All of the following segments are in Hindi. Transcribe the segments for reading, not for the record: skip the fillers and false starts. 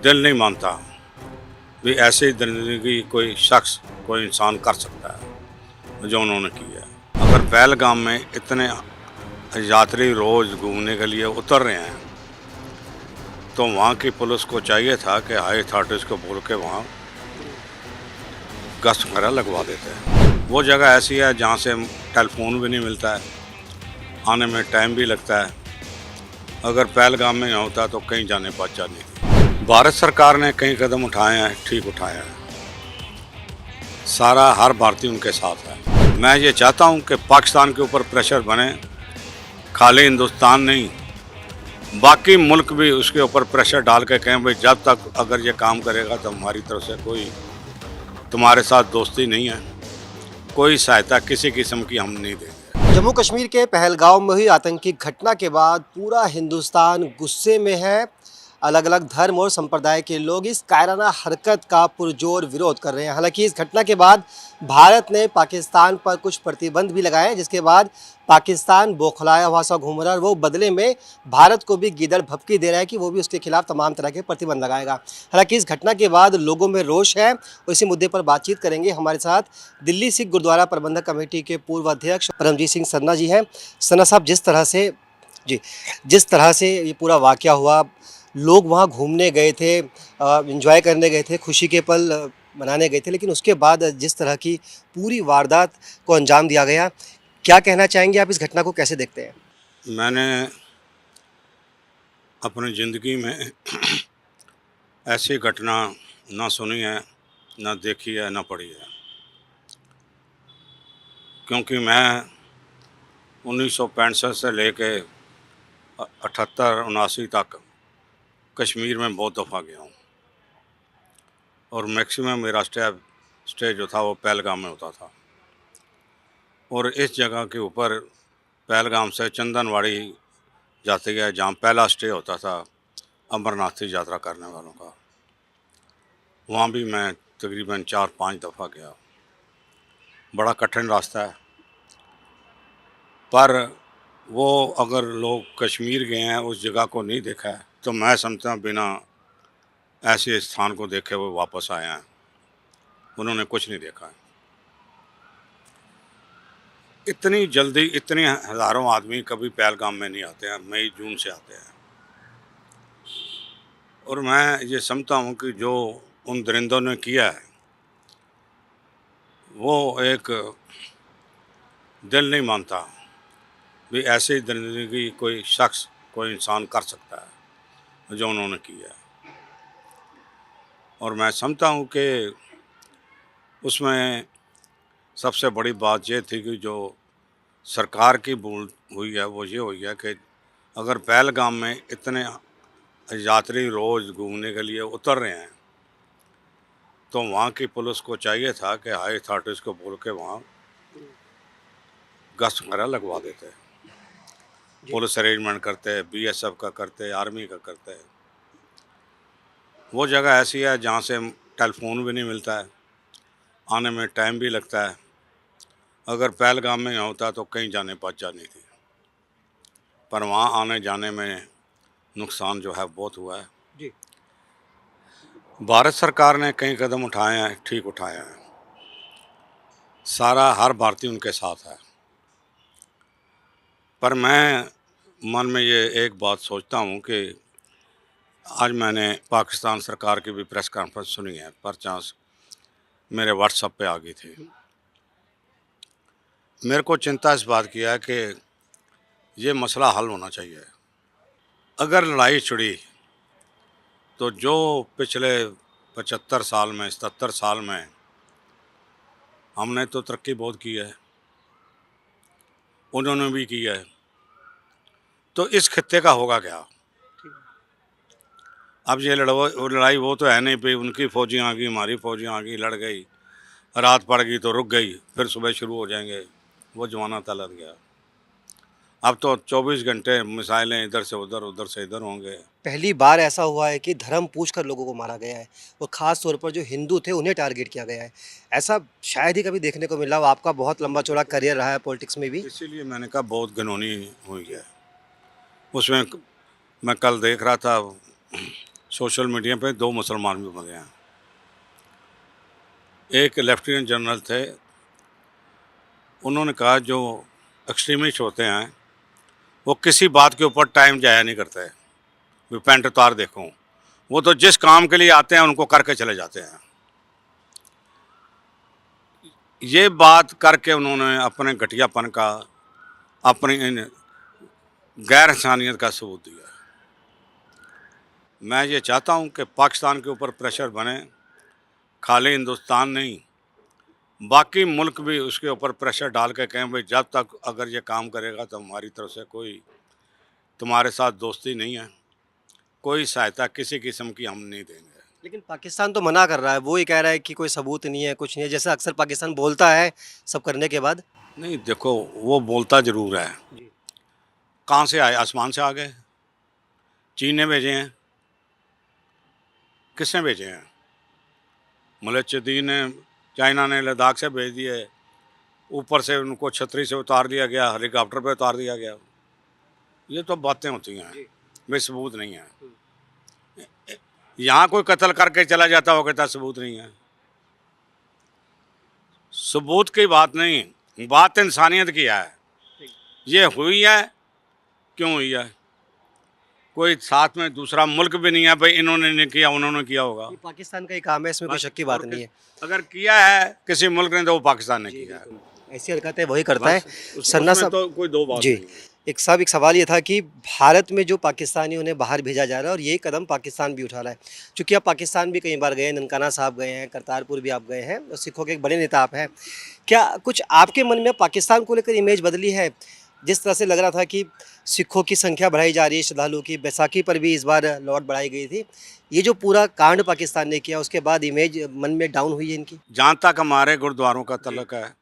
दिल नहीं मानता भी ऐसी ज़िंदगी कोई शख्स कोई इंसान कर सकता है जो उन्होंने किया है। अगर पहलगाम में इतने यात्री रोज़ घूमने के लिए उतर रहे हैं तो वहाँ की पुलिस को चाहिए था कि हाई अथॉरिटीज़ को बोल के वहाँ गश्त वगैरह लगवा देते हैं। वो जगह ऐसी है जहाँ से टेलीफोन भी नहीं मिलता है, आने में टाइम भी लगता है। अगर पहलगाम में होता तो कहीं जाने पहुँचा नहीं थी। भारत सरकार ने कई कदम उठाए हैं, ठीक उठाए हैं। सारा हर भारतीय उनके साथ है। मैं ये चाहता हूँ कि पाकिस्तान के ऊपर प्रेशर बने, खाली हिंदुस्तान नहीं बाकी मुल्क भी उसके ऊपर प्रेशर डाल के कहें भाई जब तक अगर ये काम करेगा तो हमारी तरफ से कोई तुम्हारे साथ दोस्ती नहीं है, कोई सहायता किसी किस्म की हम नहीं देंगे। जम्मू कश्मीर के पहलगाम में हुई आतंकी घटना के बाद पूरा हिंदुस्तान गुस्से में है। अलग अलग धर्म और संप्रदाय के लोग इस कायराना हरकत का पुरजोर विरोध कर रहे हैं। हालांकि इस घटना के बाद भारत ने पाकिस्तान पर कुछ प्रतिबंध भी लगाए हैं, जिसके बाद पाकिस्तान बौखलाया हुआ सा घूम रहा है और वो बदले में भारत को भी गीदड़ भभकी दे रहा है कि वो भी उसके खिलाफ तमाम तरह के प्रतिबंध लगाएगा। हालांकि इस घटना के बाद लोगों में रोष है और इसी मुद्दे पर बातचीत करेंगे। हमारे साथ दिल्ली सिख गुरुद्वारा प्रबंधक कमेटी के पूर्व अध्यक्ष परमजीत सिंह सन्ना जी हैं। सन्ना साहब, जिस तरह से ये पूरा वाक़या हुआ, लोग वहाँ घूमने गए थे, एंजॉय करने गए थे, खुशी के पल मनाने गए थे, लेकिन उसके बाद जिस तरह की पूरी वारदात को अंजाम दिया गया, क्या कहना चाहेंगे आप? इस घटना को कैसे देखते हैं? मैंने अपनी ज़िंदगी में ऐसी घटना ना सुनी है, ना देखी है, ना पढ़ी है। क्योंकि मैं 1965 से लेके 78-79 तक कश्मीर में बहुत दफ़ा गया हूँ और मैक्सिमम मेरा स्टे जो था वो पहलगाम में होता था। और इस जगह के ऊपर पहलगाम से चंदनवाड़ी जाते गए जहाँ पहला स्टे होता था अमरनाथ की यात्रा करने वालों का, वहाँ भी मैं तकरीबन 4-5 दफ़ा गया। बड़ा कठिन रास्ता है, पर वो अगर लोग कश्मीर गए हैं उस जगह को नहीं देखा है तो मैं समझता हूँ बिना ऐसे स्थान को देखे वो वापस आए हैं, उन्होंने कुछ नहीं देखा है। इतनी जल्दी इतने हज़ारों आदमी कभी पहलगाम में नहीं आते हैं, मई जून से आते हैं। और मैं ये समझता हूँ कि जो उन दरिंदों ने किया है वो एक दिल नहीं मानता भी ऐसी ज़िंदगी कोई शख्स कोई इंसान कर सकता है जो उन्होंने किया है। और मैं समझता हूँ कि उसमें सबसे बड़ी बात ये थी कि जो सरकार की भूल हुई है वो ये हुई है कि अगर पहलगाम में इतने यात्री रोज़ घूमने के लिए उतर रहे हैं तो वहाँ की पुलिस को चाहिए था कि हाई अथॉरिटीज़ को बोल के वहाँ गश्त वगैरह लगवा देते। पुलिस अरेंजमेंट करते, बीएसएफ का करते, आर्मी का करते। वो जगह ऐसी है जहाँ से टेलीफोन भी नहीं मिलता है, आने में टाइम भी लगता है। अगर पहलगाम में होता तो कहीं जाने पहुँचा नहीं थी, पर वहाँ आने जाने में नुकसान जो है बहुत हुआ है। जी। भारत सरकार ने कई कदम उठाए हैं, ठीक उठाए हैं। सारा हर भारतीय उनके साथ है। पर मैं मन में ये एक बात सोचता हूँ कि आज मैंने पाकिस्तान सरकार की भी प्रेस कॉन्फ्रेंस सुनी है, पर चांस मेरे व्हाट्सएप पे आ गई थी। मेरे को चिंता इस बात की है कि ये मसला हल होना चाहिए। अगर लड़ाई छिड़ी तो जो पिछले 75 साल में 77 साल में हमने तो तरक्की बहुत की है, उन्होंने भी की है, तो इस खित्ते का होगा क्या? अब ये लड़ाई वो तो है नहीं भाई उनकी फौजियाँ आ गई हमारी फौजियाँ आ गई, लड़ गई, रात पड़ गई तो रुक गई, फिर सुबह शुरू हो जाएंगे, वो ज़माना तलत गया। अब तो 24 घंटे मिसाइलें इधर से उधर से इधर होंगे। पहली बार ऐसा हुआ है कि धर्म पूछकर लोगों को मारा गया है और ख़ास तौर पर जो हिंदू थे उन्हें टारगेट किया गया है। ऐसा शायद ही कभी देखने को मिला हो। आपका बहुत लंबा चौड़ा करियर रहा है पॉलिटिक्स में भी। इसीलिए मैंने कहा बहुत घिनौनी हुई है। उसमें मैं कल देख रहा था सोशल मीडिया पे 2 मुसलमान भी मरे हैं। एक लेफ्टिनेंट जनरल थे, उन्होंने कहा जो एक्सट्रीमिस्ट होते हैं वो किसी बात के ऊपर टाइम ज़ाया नहीं करते। भी पैंट उतार देखो, वो तो जिस काम के लिए आते हैं उनको करके चले जाते हैं। ये बात करके उन्होंने अपने घटियापन का, अपनी इन गैर इंसानियत का सबूत दिया। मैं ये चाहता हूँ कि पाकिस्तान के ऊपर प्रेशर बने, खाली हिंदुस्तान नहीं, बाकी मुल्क भी उसके ऊपर प्रेशर डाल के कहें भाई जब तक अगर ये काम करेगा तो हमारी तरफ से कोई तुम्हारे साथ दोस्ती नहीं है, कोई सहायता किसी किस्म की हम नहीं देंगे। लेकिन पाकिस्तान तो मना कर रहा है, वो ही कह रहा है कि कोई सबूत नहीं है, कुछ नहीं है, जैसा अक्सर पाकिस्तान बोलता है सब करने के बाद। नहीं देखो, वो बोलता ज़रूर है। जी। कहाँ से आए? आसमान से आ गए? चीन ने भेजे हैं? किसने भेजे हैं? मुलच्चदीन ने, चाइना ने लद्दाख से भेज दिए, ऊपर से उनको छतरी से उतार दिया गया, हेलीकॉप्टर पे उतार दिया गया। ये तो बातें होती हैं, वे सबूत नहीं है। यहाँ कोई कत्ल करके चला जाता हो, कहता सबूत नहीं है। सबूत की बात नहीं, बात इंसानियत की है। ये हुई है, क्यों हुई है? कोई साथ में दूसरा मुल्क भी नहीं है भाई इन्होंने नहीं किया उन्होंने किया होगा। ये पाकिस्तान का ही काम है, इसमें कोई शक की बात नहीं है। अगर किया है किसी मुल्क ने तो वो पाकिस्तान ने किया है। ऐसी हरकतें वही करता है। सरना सरना साहब, तो कोई दो बात जी, नहीं है। एक सवाल ये था कि भारत में जो पाकिस्तानी उन्हें बाहर भेजा जा रहा है और यही कदम पाकिस्तान भी उठा रहा है। चूँकि आप पाकिस्तान भी कई बार गए हैं, ननकाना साहब गए हैं, करतारपुर भी आप गए हैं और सिखों के एक बड़े नेता आप हैं। क्या कुछ आपके मन में पाकिस्तान को लेकर इमेज बदली है? जिस तरह से लग रहा था कि सिखों की संख्या बढ़ाई जा रही है, श्रद्धालुओं की, बैसाखी पर भी इस बार लॉट बढ़ाई गई थी। ये जो पूरा कांड पाकिस्तान ने किया उसके बाद इमेज मन में डाउन हुई है इनकी? जहाँ तक हमारे गुरुद्वारों का तल्लक है,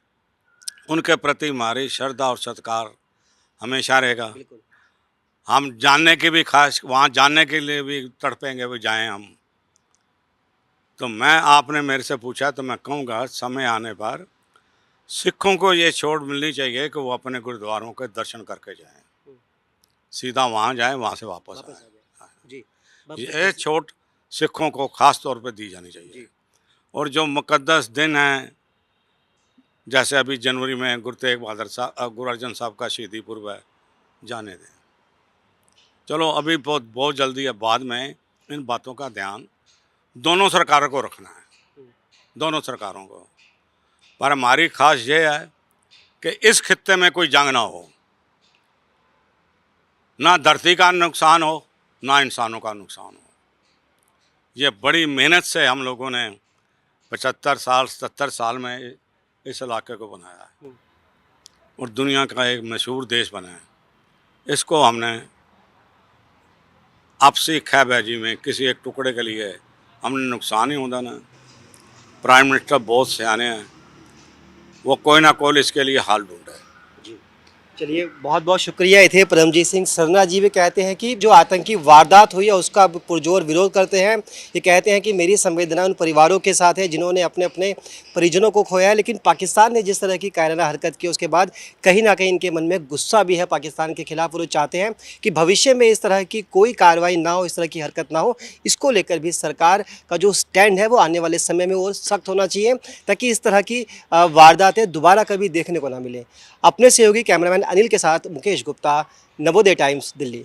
उनके प्रति हमारी श्रद्धा और सत्कार हमेशा रहेगा। बिल्कुल। हम जानने के भी खास वहाँ जानने के लिए भी तड़पेंगे भी जाएं हम। तो मैं, आपने मेरे से पूछा तो मैं कहूँगा समय आने पर सिखों को ये छूट मिलनी चाहिए कि वो अपने गुरुद्वारों के दर्शन करके जाएं, सीधा वहाँ जाएं, वहाँ से वापस आएं। जी। ये छूट सिखों को ख़ास तौर पे दी जानी चाहिए। और जो मुक़द्दस दिन हैं, जैसे अभी जनवरी में गुरु तेग बहादुर साहब, गुरु अर्जन साहब का शहीदी पुरब है, जाने दें। चलो अभी बहुत जल्दी है, बाद में इन बातों का ध्यान दोनों सरकारों को रखना है, दोनों सरकारों को। पर हमारी खास ये है कि इस खित्ते में कोई जंग ना हो, ना धरती का नुकसान हो, ना इंसानों का नुकसान हो। ये बड़ी मेहनत से हम लोगों ने 75 साल 77 साल में इस इलाके को बनाया है और दुनिया का एक मशहूर देश बना है। इसको हमने आपसी खैबाजी में किसी एक टुकड़े के लिए हमने नुकसान ही होता ना। प्राइम मिनिस्टर बहुत सियाने हैं, वो कोई ना कोई इसके लिए हाल ढूंढे। चलिए, बहुत बहुत शुक्रिया। ये थे परमजीत सिंह सरना जी। वे कहते हैं कि जो आतंकी वारदात हुई है उसका पुरजोर विरोध करते हैं। ये कहते हैं कि मेरी संवेदना उन परिवारों के साथ है जिन्होंने अपने अपने परिजनों को खोया है, लेकिन पाकिस्तान ने जिस तरह की कायराना हरकत की उसके बाद कहीं ना कहीं इनके मन में गुस्सा भी है पाकिस्तान के खिलाफ। वो चाहते हैं कि भविष्य में इस तरह की कोई कार्रवाई ना हो, इस तरह की हरकत ना हो। इसको लेकर भी सरकार का जो स्टैंड है वो आने वाले समय में और सख्त होना चाहिए ताकि इस तरह की वारदातें दोबारा कभी देखने को ना मिले। अपने सहयोगी कैमरामैन अनिल के साथ मुकेश गुप्ता, नवोदय टाइम्स, दिल्ली।